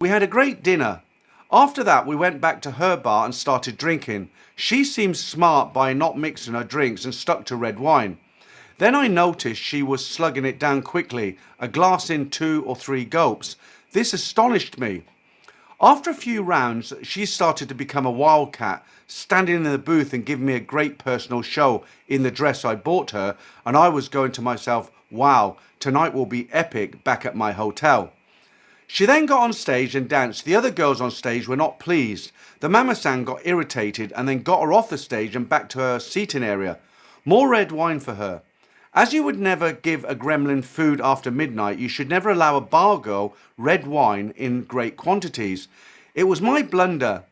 We had a great dinner. After that, we went back to her bar and started drinking. She seemed smart by not mixing her drinks and stuck to red wine. Then I noticed she was slugging it down quickly, a glass in 2 or 3 gulps. This astonished me. After a few rounds, she started to become a wildcat, standing in the booth and giving me a great personal show in the dress I bought her, and I was going to myself, wow, tonight will be epic back at my hotel. She then got on stage and danced. The other girls on stage were not pleased. The mama-san got irritated and then got her off the stage and back to her seating area. More red wine for her. As you would never give a gremlin food after midnight, you should never allow a bar girl red wine in great quantities. It was my blunder.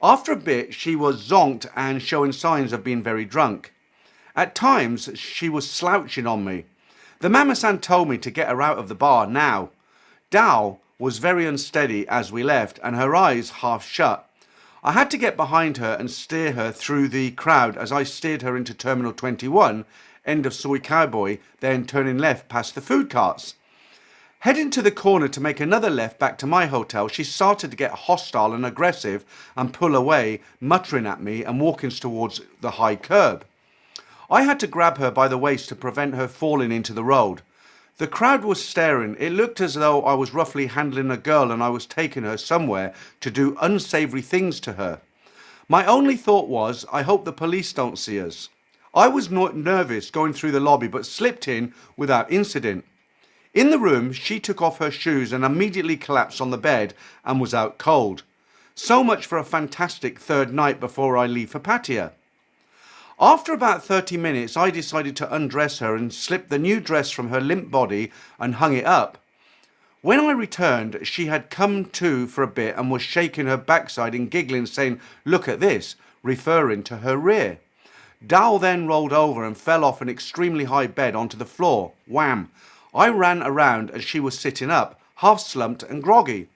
After a bit, she was zonked and showing signs of being very drunk. At times, she was slouching on me. The mama-san told me to get her out of the bar now. Dao was very unsteady as we left and her eyes half shut. I had to get behind her and steer her through the crowd as I steered her into Terminal 21, end of Soy Cowboy, then turning left past the food carts. Heading to the corner to make another left back to my hotel, she started to get hostile and aggressive and pull away, muttering at me and walking towards the high curb. I had to grab her by the waist to prevent her falling into the road. The crowd was staring. It looked as though I was roughly handling a girl and I was taking her somewhere to do unsavoury things to her. My only thought was, I hope the police don't see us. I was nervous going through the lobby but slipped in without incident. In the room, she took off her shoes and immediately collapsed on the bed and was out cold. So much for a fantastic third night before I leave for Pattaya. After about 30 minutes, I decided to undress her and slipped the new dress from her limp body and hung it up. When I returned, she had come to for a bit and was shaking her backside and giggling, saying, "Look at this," referring to her rear. Dal then rolled over and fell off an extremely high bed onto the floor. Wham! I ran around as she was sitting up, half slumped and groggy.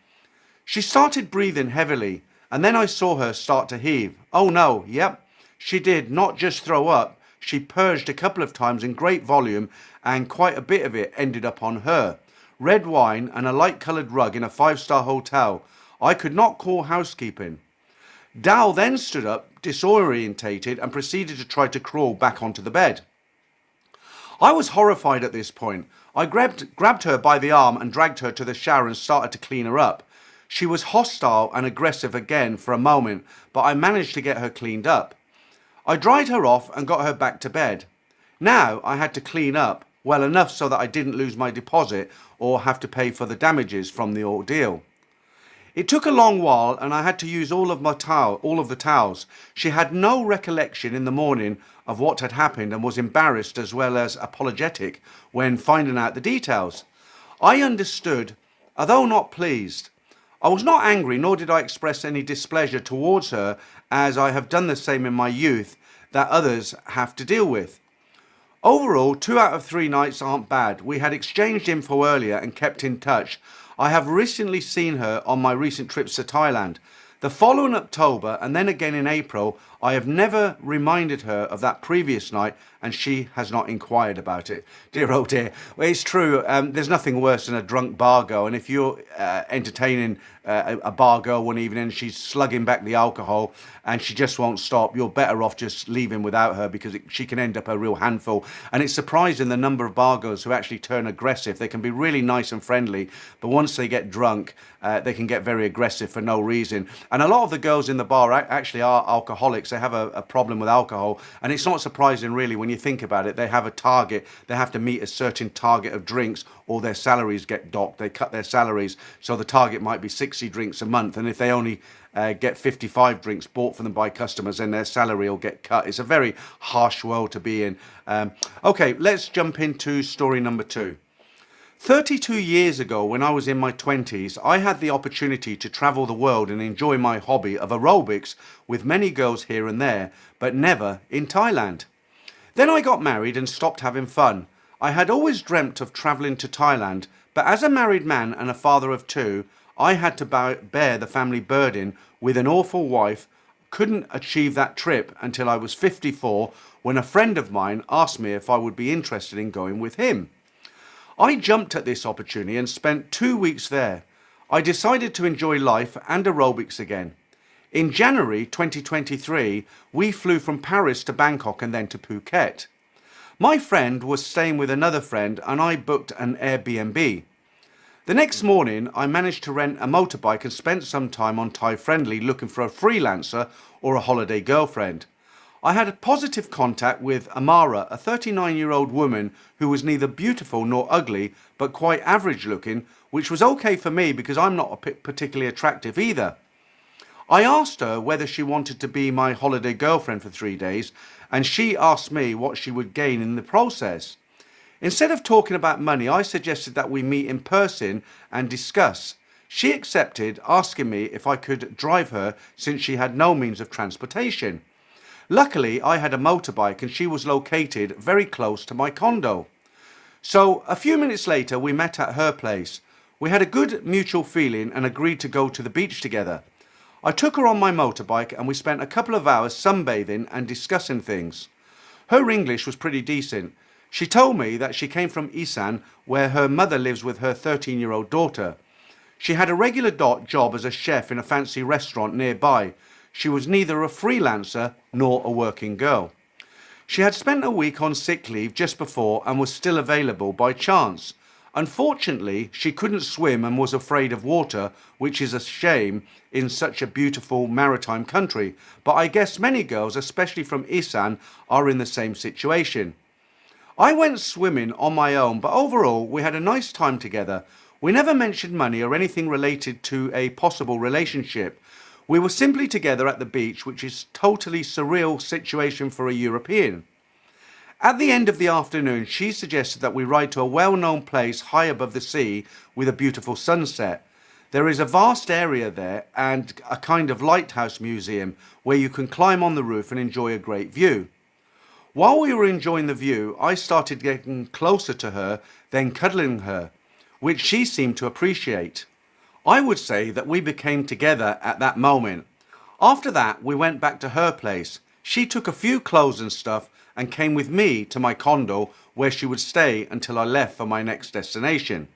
She started breathing heavily, and then I saw her start to heave. Oh no, yep, she did not just throw up, she purged a couple of times in great volume, and quite a bit of it ended up on her. Red wine and a light-coloured rug in a 5-star hotel. I could not call housekeeping. Dal then stood up, disorientated, and proceeded to try to crawl back onto the bed. I was horrified at this point. I grabbed her by the arm and dragged her to the shower and started to clean her up. She was hostile and aggressive again for a moment, but I managed to get her cleaned up. I dried her off and got her back to bed. Now I had to clean up well enough so that I didn't lose my deposit or have to pay for the damages from the ordeal. It took a long while and I had to use all of the towels. She had no recollection in the morning of what had happened and was embarrassed as well as apologetic when finding out the details. I understood, although not pleased. I was not angry, nor did I express any displeasure towards her, as I have done the same in my youth that others have to deal with. Overall, 2 out of 3 nights aren't bad. We had exchanged info earlier and kept in touch. I have recently seen her on my recent trips to Thailand. The following October and then again in April, I have never reminded her of that previous night and she has not inquired about it. Dear oh dear. Well, it's true, there's nothing worse than a drunk bar girl, and if you're entertaining a bar girl one evening and she's slugging back the alcohol and she just won't stop, you're better off just leaving without her because she can end up a real handful. And it's surprising the number of bar girls who actually turn aggressive. They can be really nice and friendly, but once they get drunk, they can get very aggressive for no reason. And a lot of the girls in the bar actually are alcoholics. They have a problem with alcohol, and it's not surprising really when you think about it. They have a target. They have to meet a certain target of drinks or their salaries get docked. They cut their salaries, so the target might be 60 drinks a month, and if they only get 55 drinks bought for them by customers, then their salary will get cut. It's a very harsh world to be in. Okay, let's jump into story number 2. 32 years ago, when I was in my 20s, I had the opportunity to travel the world and enjoy my hobby of aerobics with many girls here and there, but never in Thailand. Then I got married and stopped having fun. I had always dreamt of travelling to Thailand, but as a married man and a father of 2, I had to bear the family burden with an awful wife. Couldn't achieve that trip until I was 54, when a friend of mine asked me if I would be interested in going with him. I jumped at this opportunity and spent 2 weeks there. I decided to enjoy life and aerobics again. In January 2023, we flew from Paris to Bangkok and then to Phuket. My friend was staying with another friend and I booked an Airbnb. The next morning, I managed to rent a motorbike and spent some time on Thai Friendly looking for a freelancer or a holiday girlfriend. I had a positive contact with Amara, a 39-year-old woman who was neither beautiful nor ugly, but quite average looking, which was okay for me because I'm not particularly attractive either. I asked her whether she wanted to be my holiday girlfriend for 3 days, and she asked me what she would gain in the process. Instead of talking about money, I suggested that we meet in person and discuss. She accepted, asking me if I could drive her since she had no means of transportation. Luckily, I had a motorbike and she was located very close to my condo. So a few minutes later, we met at her place. We had a good mutual feeling and agreed to go to the beach together. I took her on my motorbike and we spent a couple of hours sunbathing and discussing things. Her English was pretty decent. She told me that she came from Isan, where her mother lives with her 13-year-old daughter. She had a regular job as a chef in a fancy restaurant nearby. She was neither a freelancer nor a working girl. She had spent a week on sick leave just before and was still available by chance. Unfortunately, she couldn't swim and was afraid of water, which is a shame in such a beautiful maritime country. But I guess many girls, especially from Isan, are in the same situation. I went swimming on my own, but overall we had a nice time together. We never mentioned money or anything related to a possible relationship. We were simply together at the beach, which is a totally surreal situation for a European. At the end of the afternoon, she suggested that we ride to a well-known place high above the sea with a beautiful sunset. There is a vast area there and a kind of lighthouse museum where you can climb on the roof and enjoy a great view. While we were enjoying the view, I started getting closer to her, then cuddling her, which she seemed to appreciate. I would say that we became together at that moment. After that, we went back to her place. She took a few clothes and stuff and came with me to my condo where she would stay until I left for my next destination.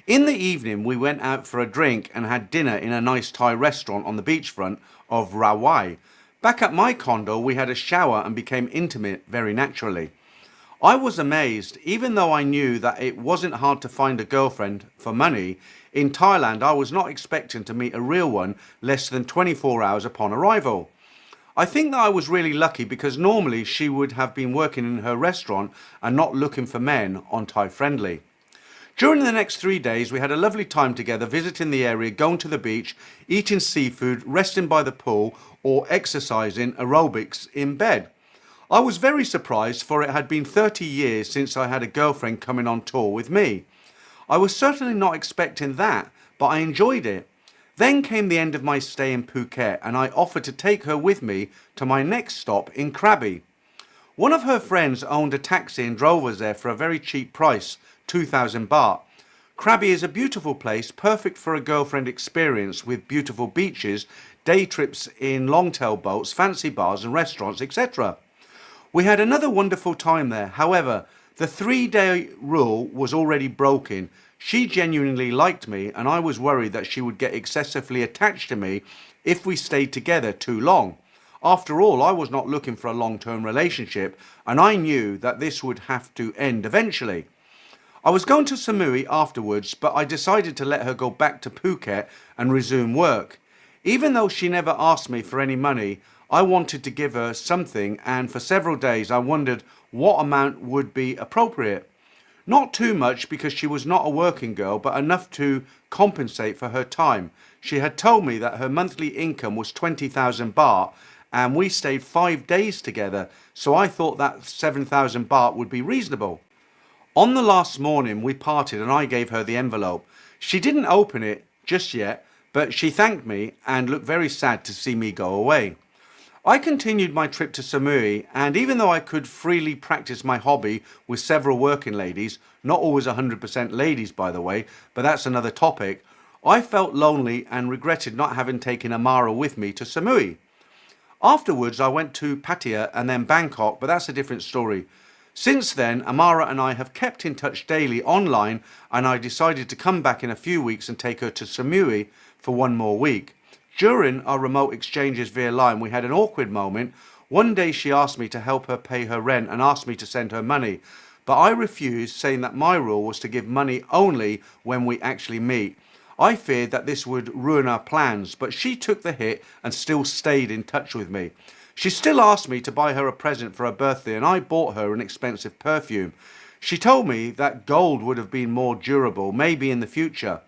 In the evening, we went out for a drink and had dinner in a nice Thai restaurant on the beachfront of Rawai. Back at my condo, we had a shower and became intimate very naturally. I was amazed, even though I knew that it wasn't hard to find a girlfriend for money. In Thailand, I was not expecting to meet a real one less than 24 hours upon arrival. I think that I was really lucky because normally she would have been working in her restaurant and not looking for men on Thai Friendly. During the next 3 days, we had a lovely time together, visiting the area, going to the beach, eating seafood, resting by the pool, or exercising aerobics in bed. I was very surprised, for it had been 30 years since I had a girlfriend coming on tour with me. I was certainly not expecting that, but I enjoyed it. Then came the end of my stay in Phuket, and I offered to take her with me to my next stop in Krabi. One of her friends owned a taxi and drove us there for a very cheap price, 2,000 baht. Krabi is a beautiful place, perfect for a girlfriend experience with beautiful beaches, day trips in long-tail boats, fancy bars and restaurants, etc. We had another wonderful time there. However, the 3-day rule was already broken. She genuinely liked me and I was worried that she would get excessively attached to me if we stayed together too long. After all, I was not looking for a long-term relationship and I knew that this would have to end eventually. I was going to Samui afterwards, but I decided to let her go back to Phuket and resume work. Even though she never asked me for any money, I wanted to give her something, and for several days I wondered what amount would be appropriate. Not too much because she was not a working girl, but enough to compensate for her time. She had told me that her monthly income was 20,000 baht and we stayed 5 days together, so I thought that 7,000 baht would be reasonable. On the last morning we parted and I gave her the envelope. She didn't open it just yet, but she thanked me and looked very sad to see me go away. I continued my trip to Samui, and even though I could freely practice my hobby with several working ladies, not always 100% ladies by the way, but that's another topic, I felt lonely and regretted not having taken Amara with me to Samui. Afterwards I went to Pattaya and then Bangkok, but that's a different story. Since then, Amara and I have kept in touch daily online, and I decided to come back in a few weeks and take her to Samui for one more week. During our remote exchanges via line, we had an awkward moment. One day she asked me to help her pay her rent and asked me to send her money, but I refused, saying that my rule was to give money only when we actually meet. I feared that this would ruin our plans, but she took the hit and still stayed in touch with me. She still asked me to buy her a present for her birthday, and I bought her an expensive perfume. She told me that gold would have been more durable, maybe in the future.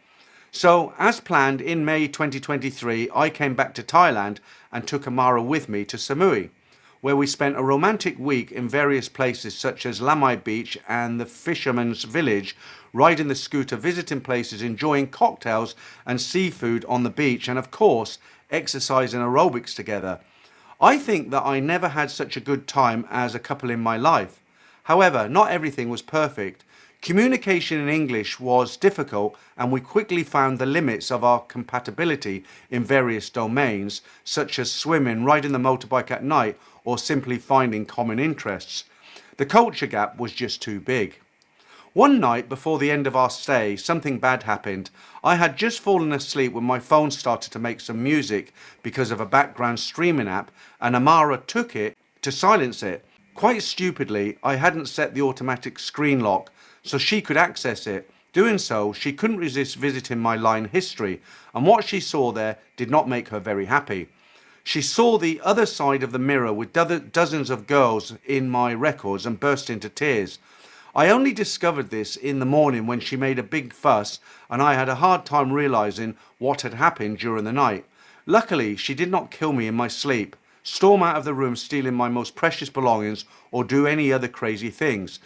So, as planned, in May 2023, I came back to Thailand and took Amara with me to Samui, where we spent a romantic week in various places such as Lamai Beach and the Fisherman's Village, riding the scooter, visiting places, enjoying cocktails and seafood on the beach, and of course, exercise and aerobics together. I think that I never had such a good time as a couple in my life. However, not everything was perfect. Communication in English was difficult, and we quickly found the limits of our compatibility in various domains, such as swimming, riding the motorbike at night, or simply finding common interests. The culture gap was just too big. One night before the end of our stay, something bad happened. I had just fallen asleep when my phone started to make some music because of a background streaming app, and Amara took it to silence it. Quite stupidly, I hadn't set the automatic screen lock so she could access it. Doing so, she couldn't resist visiting my line history, and what she saw there did not make her very happy. She saw the other side of the mirror with dozens of girls in my records and burst into tears. I only discovered this in the morning when she made a big fuss, and I had a hard time realizing what had happened during the night. Luckily, she did not kill me in my sleep, storm out of the room stealing my most precious belongings, or do any other crazy things.